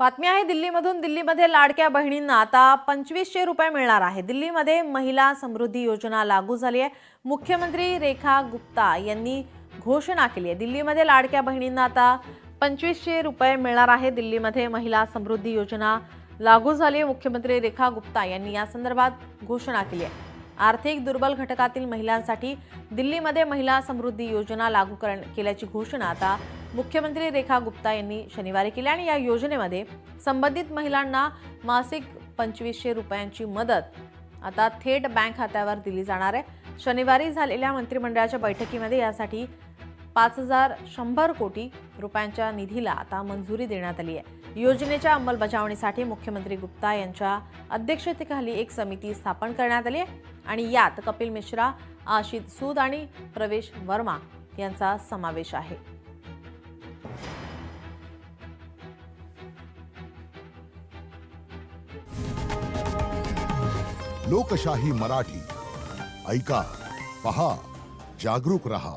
बातमी आहे दिल्लीमधून। दिल्लीमध्ये लाडक्या बहिणींना आता 2500 रुपये मिळणार आहे। दिल्लीमध्ये महिला समृद्धी योजना लागू झाली आहे। मुख्यमंत्री रेखा गुप्ता यांनी घोषणा केली आहे। दिल्लीमध्ये लाडक्या बहिणींना आता 2500 रुपये मिळणार आहे। दिल्लीमध्ये महिला समृद्धी योजना लागू झाली आहे। मुख्यमंत्री रेखा गुप्ता यांनी या संदर्भात घोषणा केली आहे। आर्थिक दुर्बल घटकातील महिलांसाठी दिल्लीमध्ये महिला समृद्धी योजना लागू केल्याची घोषणा आता मुख्यमंत्री रेखा गुप्ता यांनी शनिवारी केली आणि या योजनेमध्ये संबंधित महिलांना मासिक 2500 रुपयांची मदत आता थेट बँक खात्यावर दिली जाणार आहे। शनिवारी झालेल्या मंत्रिमंडळाच्या बैठकीमध्ये यासाठी 5100 कोटी रुपयांच्या निधीला आता मंजुरी देण्यात आली आहे। योजनेच्या अंमलबजावणीसाठी मुख्यमंत्री गुप्ता यांच्या अध्यक्षतेखाली एक समिती स्थापन करण्यात आली आहे आणि यात कपिल मिश्रा, आशित सूद आणि प्रवेश वर्मा यांचा समावेश आहे। लोकशाही मराठी ऐका, पहा, जागरूक रहा।